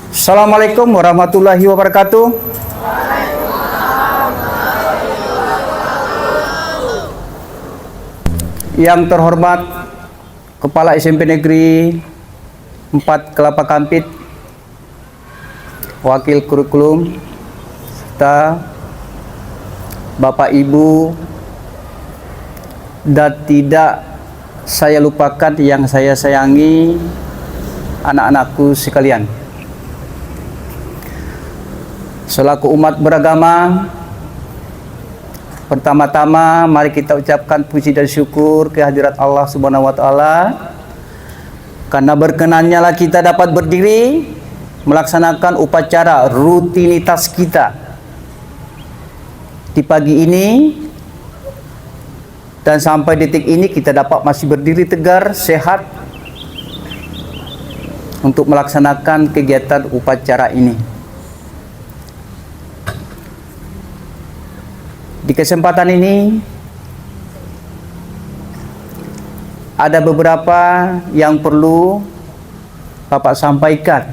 Assalamualaikum warahmatullahi wabarakatuh. Yang terhormat Kepala SMP Negeri 4 Kelapa Kampit, Wakil Kurikulum, serta Bapak Ibu, dan tidak saya lupakan yang saya sayangi, anak-anakku sekalian. Selaku umat beragama, pertama-tama mari kita ucapkan puji dan syukur kehadirat Allah Subhanahu wa taala, karena berkenannya lah kita dapat berdiri melaksanakan upacara rutinitas kita di pagi ini, dan sampai detik ini kita dapat masih berdiri tegar, sehat untuk melaksanakan kegiatan upacara ini. Di kesempatan ini ada beberapa yang perlu Bapak sampaikan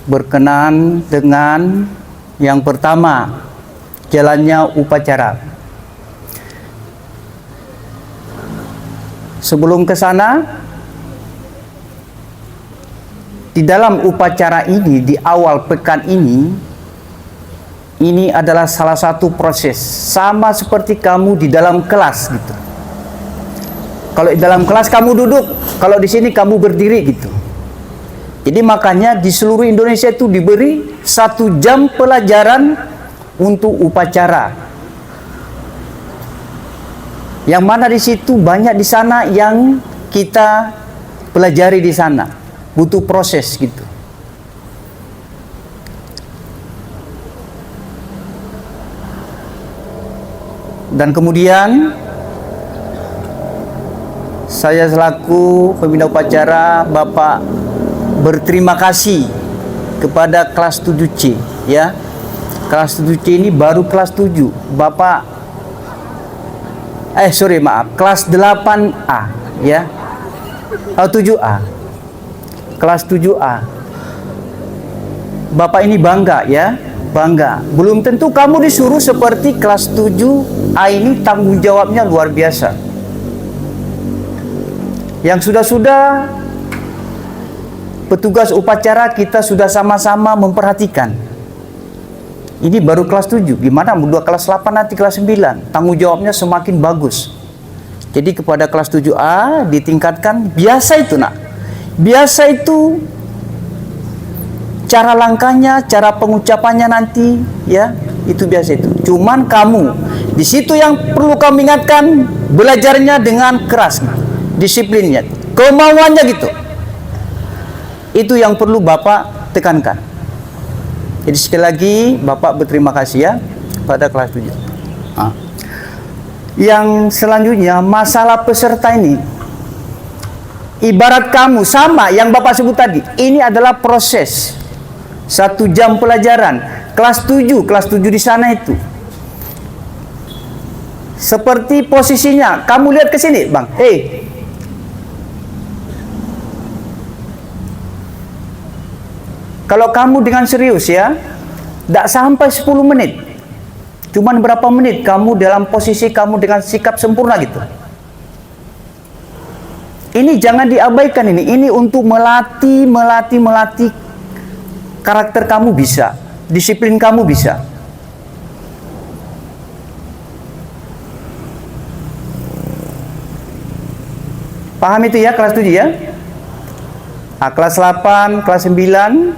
berkenan dengan yang pertama, jalannya upacara. Sebelum ke sana, di dalam upacara ini, di awal pekan ini adalah salah satu proses, sama seperti kamu di dalam kelas gitu. Kalau di dalam kelas kamu duduk, kalau di sini kamu berdiri gitu. Jadi makanya di seluruh Indonesia itu diberi 1 jam pelajaran untuk upacara. Yang mana di situ banyak di sana yang kita pelajari di sana, butuh proses gitu. Dan kemudian saya selaku pembina upacara Bapak berterima kasih kepada kelas 7C ya. Kelas 7C ini baru kelas 7. Bapak kelas 8A ya. 7A. Kelas 7A. Bapak ini bangga ya. Bangga. Belum tentu kamu disuruh seperti kelas 7A ini, tanggung jawabnya luar biasa. Yang sudah petugas upacara kita sudah sama-sama memperhatikan. Ini baru kelas 7, gimana dua kelas 8 nanti kelas 9, tanggung jawabnya semakin bagus. Jadi kepada kelas 7A ditingkatkan, biasa itu nak. Biasa itu cara langkahnya, cara pengucapannya nanti ya, itu biasa itu. Cuman kamu di situ yang perlu kami ingatkan, belajarnya dengan keras, disiplinnya, kemauannya gitu. Itu yang perlu Bapak tekankan. Jadi sekali lagi Bapak berterima kasih ya pada kelas 7. Yang selanjutnya masalah peserta ini, ibarat kamu sama yang Bapak sebut tadi, ini adalah proses 1 jam pelajaran. Kelas 7 di sana itu seperti posisinya, kamu lihat ke sini Bang, kalau kamu dengan serius ya, tidak sampai 10 menit, cuman berapa menit kamu dalam posisi kamu dengan sikap sempurna gitu. Ini jangan diabaikan, ini untuk melatih karakter kamu bisa, disiplin kamu bisa. Paham itu ya kelas 7 ya? Kelas 8, kelas 9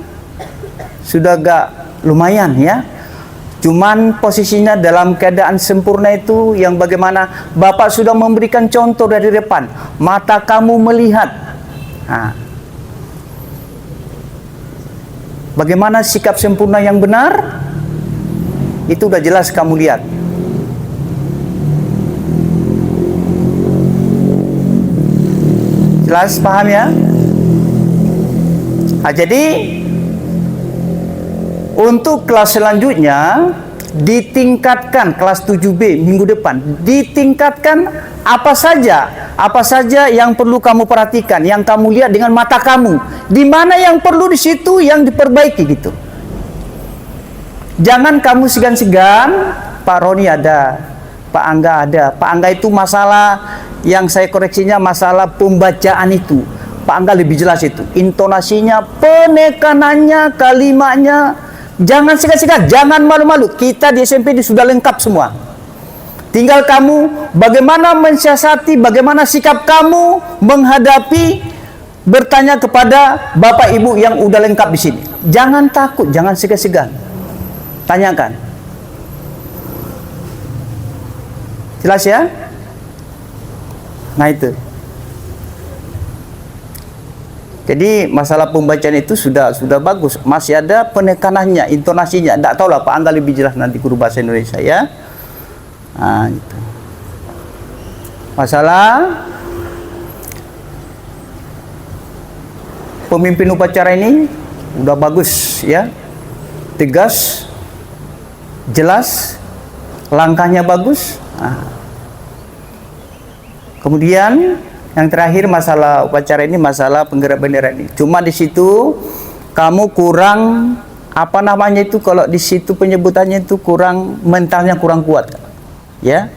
sudah agak lumayan ya. Cuman posisinya dalam keadaan sempurna itu yang bagaimana Bapak sudah memberikan contoh dari depan. Mata kamu melihat. Bagaimana sikap sempurna yang benar, itu udah jelas kamu lihat. Jelas, paham ya? Jadi untuk kelas selanjutnya ditingkatkan, kelas 7B minggu depan ditingkatkan apa saja Apa saja yang perlu kamu perhatikan, yang kamu lihat dengan mata kamu. Di mana yang perlu, di situ yang diperbaiki gitu. Jangan kamu segan-segan, Pak Roni ada, Pak Angga ada. Pak Angga itu masalah yang saya koreksinya masalah pembacaan itu. Pak Angga lebih jelas itu. Intonasinya, penekanannya, kalimatnya. Jangan segan-segan, jangan malu-malu. Kita di SMP ini sudah lengkap semua. Tinggal kamu bagaimana mensiasati, bagaimana sikap kamu menghadapi, bertanya kepada Bapak Ibu yang udah lengkap di sini. Jangan takut, jangan segan-segan. Tanyakan. Jelas ya? Nah itu. Jadi masalah pembacaan itu sudah bagus. Masih ada penekanannya, intonasinya. Tidak tahu lah, Pak Angga lebih jelas nanti guru bahasa Indonesia ya. Nah, itu. Masalah pemimpin upacara ini udah bagus ya. Tegas, jelas, langkahnya bagus. Nah. Kemudian yang terakhir masalah upacara ini, masalah penggerak bendera ini. Cuma di situ kamu kurang apa namanya itu, kalau di situ penyebutannya itu kurang, mentalnya kurang kuat. Ya.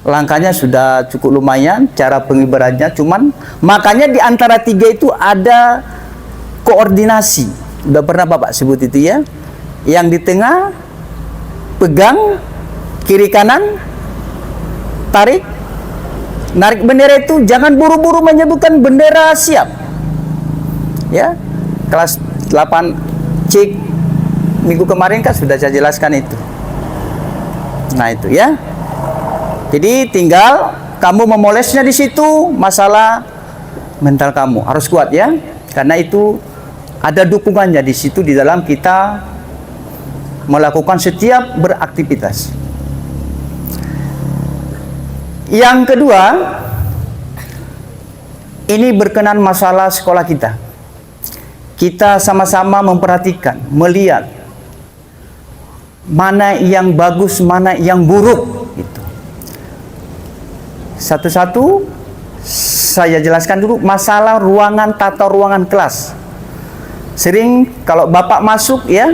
Langkahnya sudah cukup lumayan, cara pengibarannya, cuman makanya di antara tiga itu ada koordinasi. Udah pernah Bapak sebut itu ya. Yang di tengah pegang, kiri kanan tarik. Narik bendera itu jangan buru-buru menyebutkan bendera siap. Ya. Kelas 8 cek minggu kemarin kan sudah saya jelaskan itu. Nah, itu ya. Jadi tinggal kamu memolesnya di situ, masalah mental kamu harus kuat ya. Karena itu ada dukungannya di situ di dalam kita melakukan setiap beraktivitas. Yang kedua, ini berkenan masalah sekolah kita. Kita sama-sama memperhatikan, melihat mana yang bagus, mana yang buruk. Gitu. Satu-satu saya jelaskan dulu masalah ruangan, tata ruangan kelas. Sering kalau Bapak masuk ya,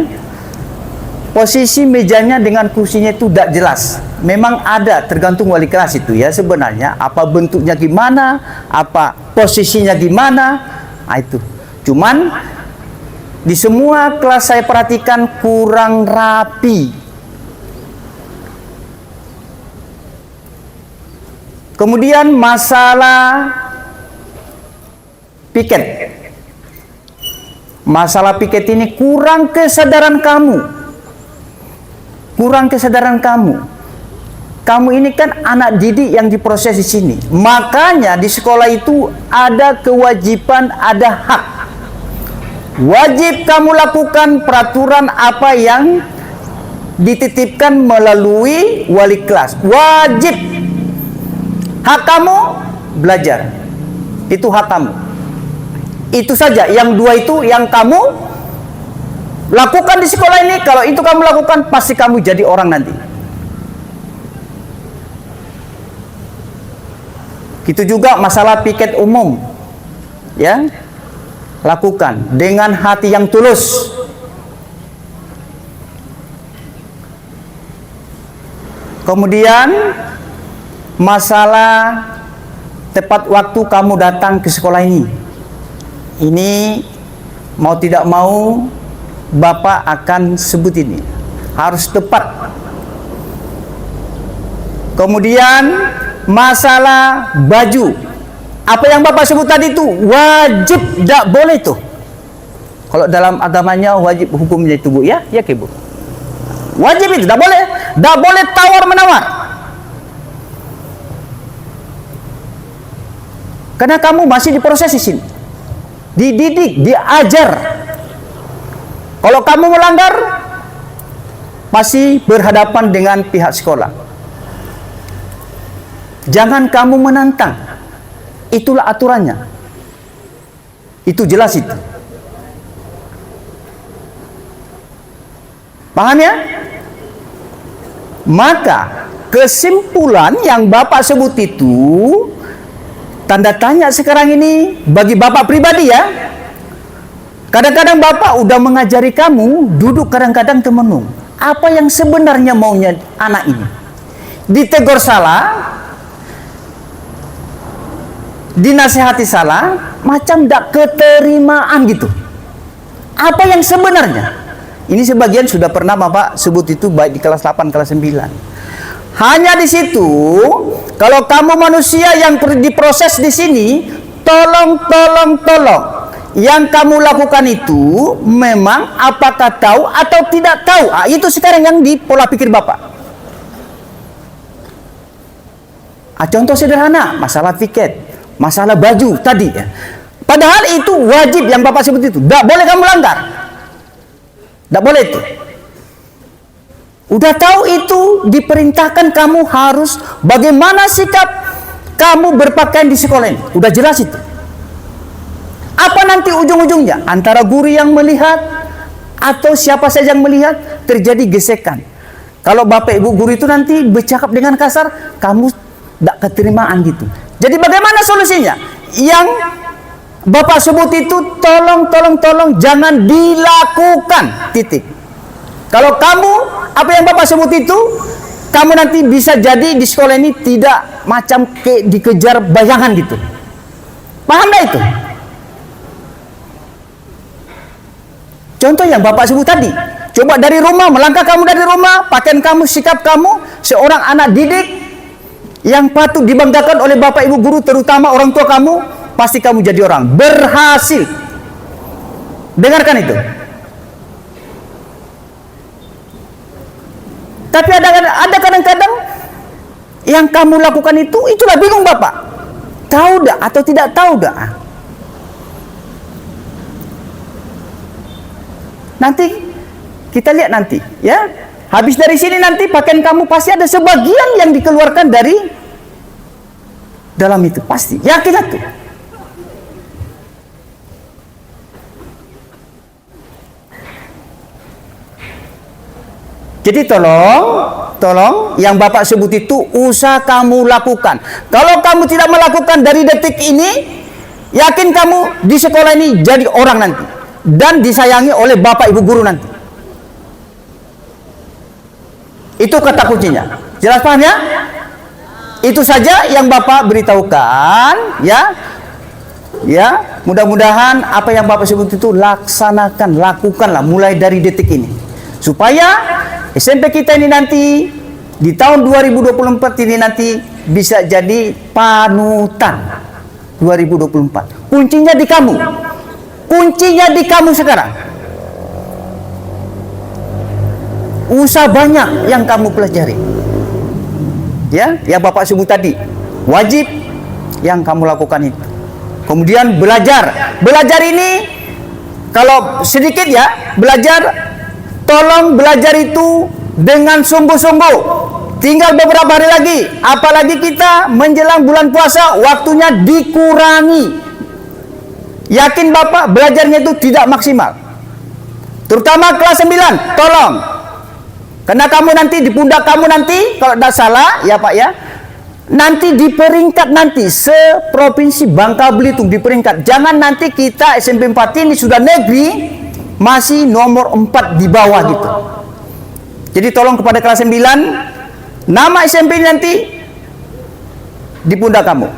posisi mejanya dengan kursinya itu tidak jelas. Memang ada, tergantung wali kelas itu ya sebenarnya. Apa bentuknya gimana, apa posisinya gimana, nah itu. Cuman di semua kelas saya perhatikan kurang rapi. Kemudian masalah piket. Masalah piket ini kurang kesadaran kamu. Kurang kesadaran kamu. Kamu ini kan anak didik yang diproses di sini. Makanya di sekolah itu ada kewajiban, ada hak. Wajib kamu lakukan peraturan apa yang dititipkan melalui wali kelas. Wajib. Hak kamu belajar. Itu hak kamu. Itu saja. Yang dua itu yang kamu lakukan di sekolah ini. Kalau itu kamu lakukan, pasti kamu jadi orang nanti. Itu juga masalah piket umum. Ya. Lakukan dengan hati yang tulus. Kemudian masalah tepat waktu kamu datang ke sekolah ini. Ini mau tidak mau Bapak akan sebut ini. Harus tepat. Kemudian masalah baju. Apa yang Bapak sebut tadi itu wajib, tidak boleh tuh. Kalau dalam agamanya wajib hukumnya itu Bu ya, ya Bu. Wajib itu, tidak boleh tawar menawar. Karena kamu masih diproses di sini, dididik, diajar. Kalau kamu melanggar, pasti berhadapan dengan pihak sekolah. Jangan kamu menantang. Itulah aturannya. Itu jelas itu. Paham ya? Maka kesimpulan yang Bapak sebut itu tanda tanya sekarang ini bagi Bapak pribadi ya. Kadang-kadang Bapak udah mengajari kamu, duduk kadang-kadang temenung. Apa yang sebenarnya maunya anak ini? Ditegur salah, dinasehati salah, macam tidak keterimaan gitu. Apa yang sebenarnya? Ini sebagian sudah pernah Bapak sebut itu baik di kelas 8, kelas 9. Hanya di situ, kalau kamu manusia yang diproses di sini, tolong. Yang kamu lakukan itu memang apakah tahu atau tidak tahu? Itu sekarang yang di pola pikir Bapak. Contoh sederhana, masalah tiket, masalah baju tadi ya. Padahal itu wajib yang Bapak sebut itu. Tidak boleh kamu langgar. Tidak boleh itu. Udah tahu itu diperintahkan kamu harus bagaimana sikap kamu berpakaian di sekolah ini. Udah jelas itu. Apa nanti ujung-ujungnya? Antara guru yang melihat atau siapa saja yang melihat terjadi gesekan. Kalau Bapak Ibu guru itu nanti bercakap dengan kasar, kamu tidak keterimaan gitu. Jadi bagaimana solusinya? Yang Bapak sebut itu tolong jangan dilakukan. Titik. Kalau kamu apa yang Bapak sebut itu, kamu nanti bisa jadi di sekolah ini tidak macam dikejar bayangan gitu. Paham gak itu? Contoh yang Bapak sebut tadi. Coba dari rumah, melangkah kamu dari rumah, pakaian kamu, sikap kamu, seorang anak didik yang patut dibanggakan oleh Bapak Ibu guru, terutama orang tua kamu, pasti kamu jadi orang berhasil. Dengarkan itu. Tapi ada kadang-kadang yang kamu lakukan itu, itulah bingung Bapak. Tahu dah atau tidak tahu dah. Nanti kita lihat nanti, ya. Habis dari sini nanti pakaian kamu pasti ada sebagian yang dikeluarkan dari dalam itu, pasti. Yakin aku. Jadi tolong yang Bapak sebut itu usah kamu lakukan. Kalau kamu tidak melakukan dari detik ini, yakin kamu di sekolah ini jadi orang nanti dan disayangi oleh Bapak Ibu guru nanti. Itu kata kuncinya. Jelas paham ya? Itu saja yang Bapak beritahukan, ya. Ya, mudah-mudahan apa yang Bapak sebut itu laksanakan, lakukanlah mulai dari detik ini. Supaya SMP kita ini nanti di tahun 2024 ini nanti bisa jadi panutan 2024. Kuncinya di kamu. Kuncinya di kamu sekarang. Usaha banyak yang kamu pelajari. Ya, yang Bapak sebut tadi. Wajib yang kamu lakukan itu. Kemudian belajar. Belajar ini kalau sedikit ya, belajar. Tolong belajar itu dengan sungguh-sungguh. Tinggal beberapa hari lagi. Apalagi kita menjelang bulan puasa, waktunya dikurangi. Yakin Bapak belajarnya itu tidak maksimal. Terutama kelas 9, tolong. Karena kamu nanti di pundak kamu nanti, kalau tidak salah, ya Pak ya, nanti di peringkat nanti, se-provinsi Bangka Belitung di peringkat. Jangan nanti kita SMP 4 ini sudah negeri, masih nomor 4 di bawah gitu. Jadi tolong kepada kelas 9, nama SMP nanti di pundak kamu.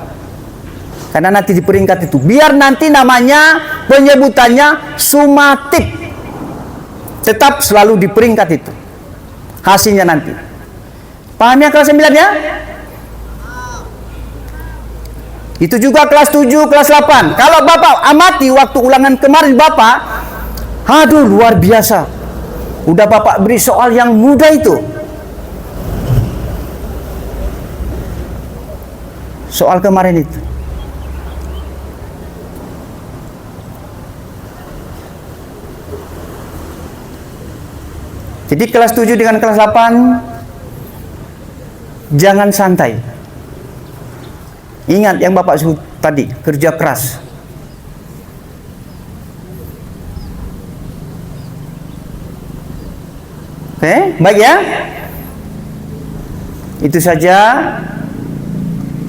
Karena nanti di peringkat itu, biar nanti namanya penyebutannya sumatif. Tetap selalu di peringkat itu. Hasilnya nanti. Paham ya kelas 9 ya? Itu juga kelas 7, kelas 8. Kalau Bapak amati waktu ulangan kemarin Bapak, aduh luar biasa. Udah Bapak beri soal yang mudah itu. Soal kemarin itu. Jadi kelas 7 dengan kelas 8 jangan santai. Ingat yang Bapak sebut tadi, kerja keras. Oke, baik ya. Itu saja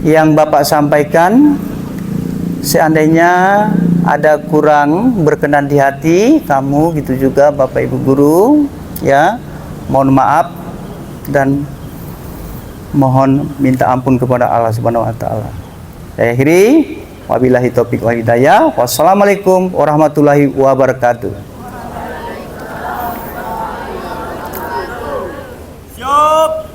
yang Bapak sampaikan. seandainya ada kurang berkenan di hati kamu, gitu juga Bapak Ibu guru, ya, mohon maaf dan mohon minta ampun kepada Allah Subhanahu wa taala. Saya akhiri, wabillahi taufik wal hidayah. Wassalamualaikum warahmatullahi wabarakatuh. Siap.